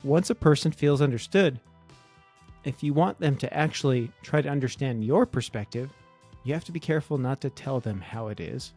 Once a person feels understood, if you want them to actually try to understand your perspective, you have to be careful not to tell them how it is,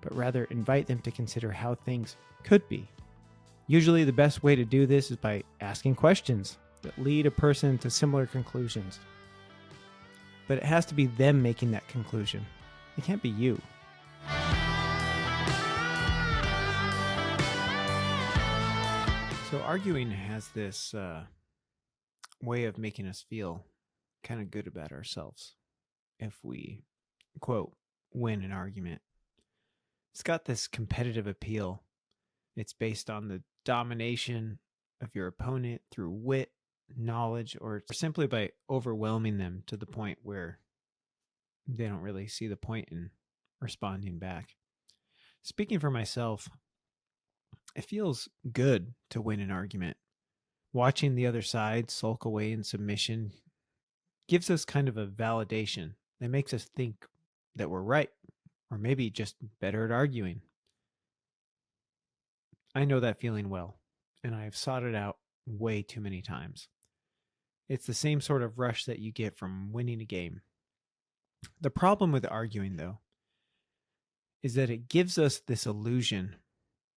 but rather invite them to consider how things could be. Usually the best way to do this is by asking questions that lead a person to similar conclusions. But it has to be them making that conclusion. It can't be you. So arguing has this way of making us feel kind of good about ourselves if we, quote, win an argument. It's got this competitive appeal. It's based on the domination of your opponent through wit, knowledge, or simply by overwhelming them to the point where they don't really see the point in responding back. Speaking for myself, it feels good to win an argument. Watching the other side sulk away in submission gives us kind of a validation that makes us think that we're right, or maybe just better at arguing. I know that feeling well, and I've sought it out way too many times. It's the same sort of rush that you get from winning a game. The problem with arguing, though, is that it gives us this illusion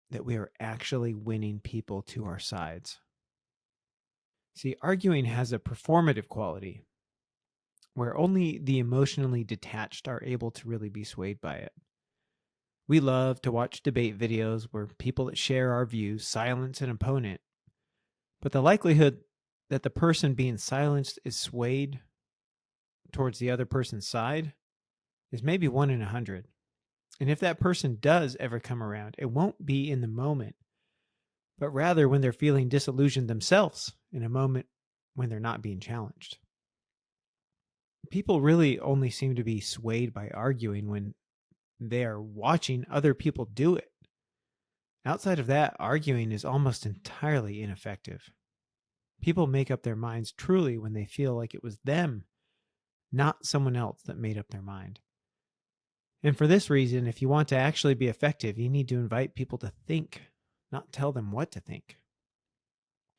that we are actually winning people to our sides. See, arguing has a performative quality where only the emotionally detached are able to really be swayed by it. We love to watch debate videos where people that share our views silence an opponent, but the likelihood that the person being silenced is swayed towards the other person's side is maybe 1 in 100. And if that person does ever come around, it won't be in the moment, but rather when they're feeling disillusioned themselves in a moment when they're not being challenged. People really only seem to be swayed by arguing when they are watching other people do it. Outside of that, arguing is almost entirely ineffective. People make up their minds truly when they feel like it was them, not someone else, that made up their mind. And for this reason, if you want to actually be effective, you need to invite people to think, not tell them what to think.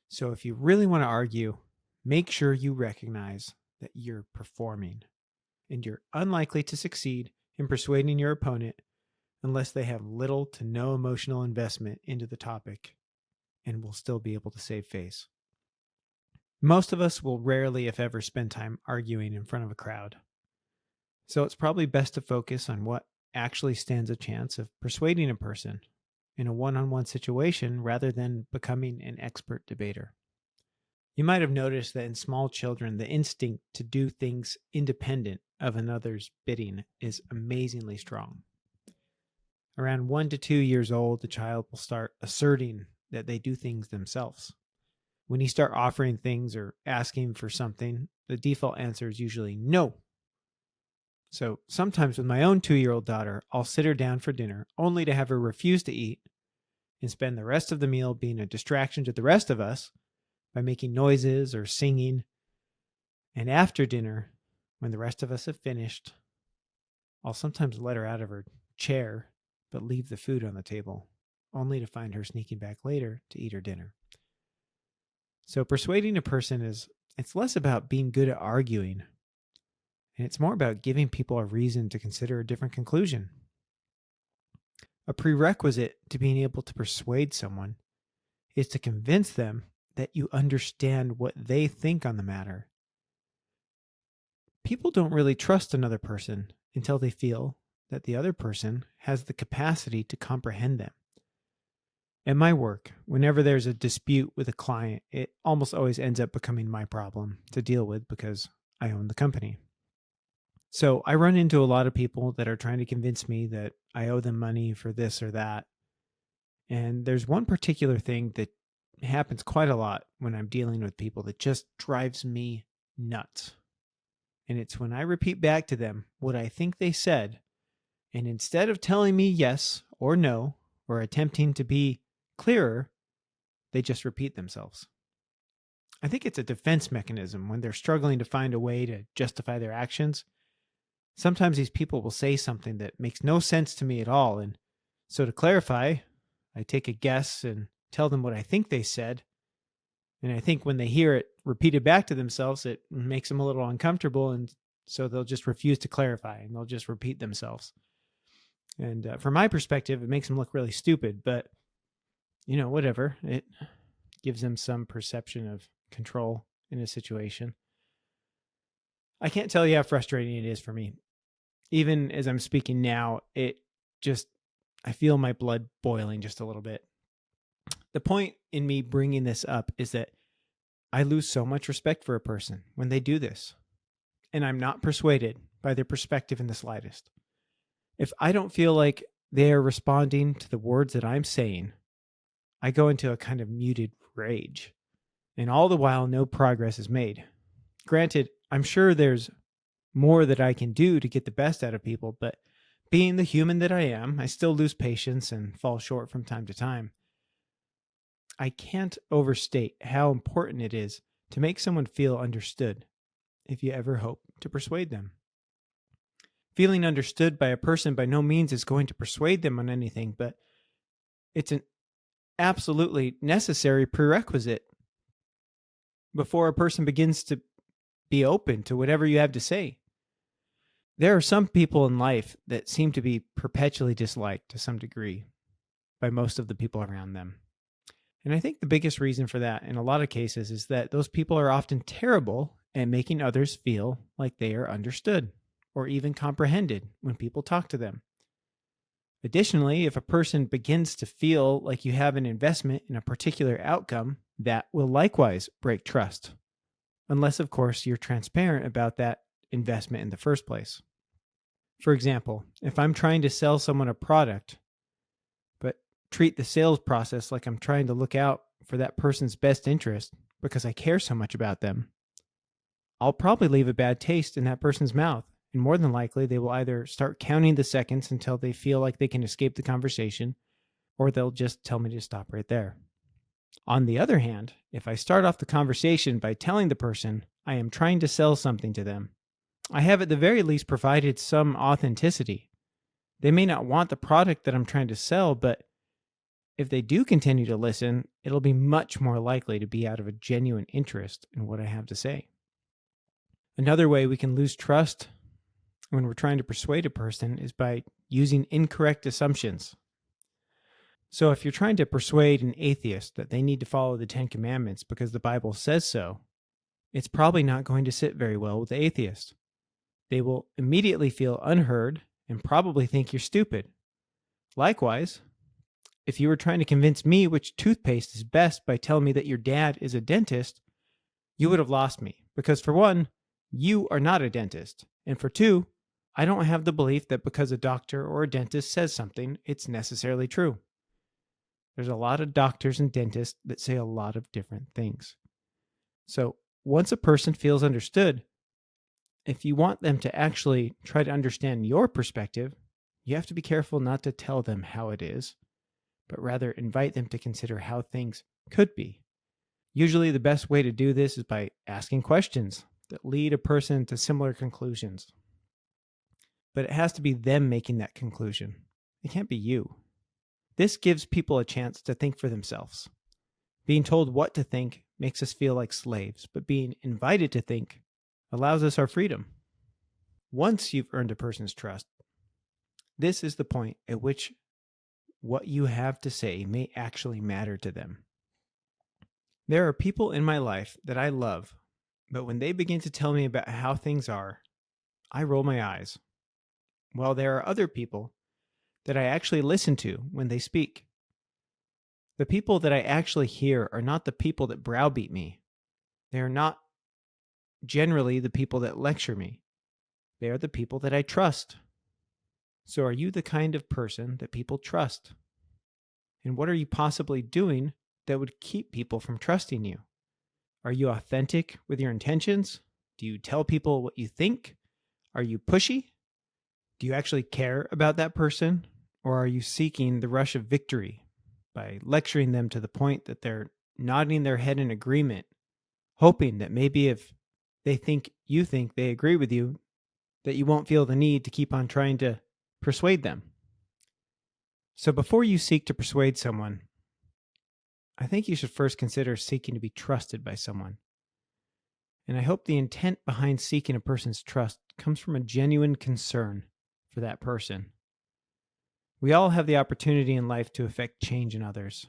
So if you really want to argue, make sure you recognize that you're performing, and you're unlikely to succeed in persuading your opponent unless they have little to no emotional investment into the topic and will still be able to save face. Most of us will rarely, if ever, spend time arguing in front of a crowd. So it's probably best to focus on what actually stands a chance of persuading a person in a one-on-one situation rather than becoming an expert debater. You might have noticed that in small children, the instinct to do things independent of another's bidding is amazingly strong. Around 1 to 2 years old, the child will start asserting that they do things themselves. When you start offering things or asking for something, the default answer is usually no. So sometimes with my own 2-year-old daughter, I'll sit her down for dinner only to have her refuse to eat and spend the rest of the meal being a distraction to the rest of us by making noises or singing. And after dinner, when the rest of us have finished, I'll sometimes let her out of her chair but leave the food on the table, only to find her sneaking back later to eat her dinner. So persuading a person it's less about being good at arguing, and it's more about giving people a reason to consider a different conclusion. A prerequisite to being able to persuade someone is to convince them that you understand what they think on the matter. People don't really trust another person until they feel that the other person has the capacity to comprehend them. In my work, whenever there's a dispute with a client, it almost always ends up becoming my problem to deal with because I own the company. So I run into a lot of people that are trying to convince me that I owe them money for this or that. And there's one particular thing that happens quite a lot when I'm dealing with people that just drives me nuts. And it's when I repeat back to them what I think they said, and instead of telling me yes or no, or attempting to be clearer, they just repeat themselves. I think it's a defense mechanism when they're struggling to find a way to justify their actions. Sometimes these people will say something that makes no sense to me at all, and so to clarify, I take a guess and tell them what I think they said, And I think when they hear it repeated back to themselves, it makes them a little uncomfortable. And so they'll just refuse to clarify and they'll just repeat themselves. And from my perspective, it makes them look really stupid. But, whatever. It gives them some perception of control in a situation. I can't tell you how frustrating it is for me. Even as I'm speaking now, I feel my blood boiling just a little bit. The point in me bringing this up is that I lose so much respect for a person when they do this, and I'm not persuaded by their perspective in the slightest. If I don't feel like they are responding to the words that I'm saying, I go into a kind of muted rage, and all the while, no progress is made. Granted, I'm sure there's more that I can do to get the best out of people, but being the human that I am, I still lose patience and fall short from time to time. I can't overstate how important it is to make someone feel understood if you ever hope to persuade them. Feeling understood by a person by no means is going to persuade them on anything, but it's an absolutely necessary prerequisite before a person begins to be open to whatever you have to say. There are some people in life that seem to be perpetually disliked to some degree by most of the people around them. And I think the biggest reason for that in a lot of cases is that those people are often terrible at making others feel like they are understood or even comprehended when people talk to them. Additionally, if a person begins to feel like you have an investment in a particular outcome, that will likewise break trust. Unless, of course, you're transparent about that investment in the first place. For example, if I'm trying to sell someone a product, but treat the sales process like I'm trying to look out for that person's best interest because I care so much about them, I'll probably leave a bad taste in that person's mouth. And more than likely, they will either start counting the seconds until they feel like they can escape the conversation, or they'll just tell me to stop right there. On the other hand, if I start off the conversation by telling the person I am trying to sell something to them, I have at the very least provided some authenticity. They may not want the product that I'm trying to sell, but if they do continue to listen, it'll be much more likely to be out of a genuine interest in what I have to say. Another way we can lose trust when we're trying to persuade a person is by using incorrect assumptions. So if you're trying to persuade an atheist that they need to follow the Ten Commandments because the Bible says so, it's probably not going to sit very well with the atheist. They will immediately feel unheard and probably think you're stupid. Likewise, if you were trying to convince me which toothpaste is best by telling me that your dad is a dentist, you would have lost me. Because for one, you are not a dentist. And for two, I don't have the belief that because a doctor or a dentist says something, it's necessarily true. There's a lot of doctors and dentists that say a lot of different things. So once a person feels understood, if you want them to actually try to understand your perspective, you have to be careful not to tell them how it is, but rather invite them to consider how things could be. Usually the best way to do this is by asking questions that lead a person to similar conclusions. But it has to be them making that conclusion. It can't be you. This gives people a chance to think for themselves. Being told what to think makes us feel like slaves, but being invited to think allows us our freedom. Once you've earned a person's trust, this is the point at which what you have to say may actually matter to them. There are people in my life that I love, but when they begin to tell me about how things are, I roll my eyes. While there are other people that I actually listen to when they speak. The people that I actually hear are not the people that browbeat me. They are not generally the people that lecture me. They are the people that I trust. So are you the kind of person that people trust? And what are you possibly doing that would keep people from trusting you? Are you authentic with your intentions? Do you tell people what you think? Are you pushy? Do you actually care about that person? Or are you seeking the rush of victory by lecturing them to the point that they're nodding their head in agreement, hoping that maybe if they think you think they agree with you, that you won't feel the need to keep on trying to persuade them? So before you seek to persuade someone, I think you should first consider seeking to be trusted by someone. And I hope the intent behind seeking a person's trust comes from a genuine concern for that person. We all have the opportunity in life to affect change in others.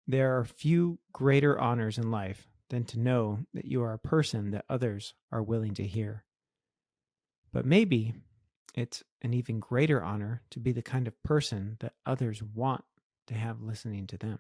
There are few greater honors in life than to know that you are a person that others are willing to hear. But maybe it's an even greater honor to be the kind of person that others want to have listening to them.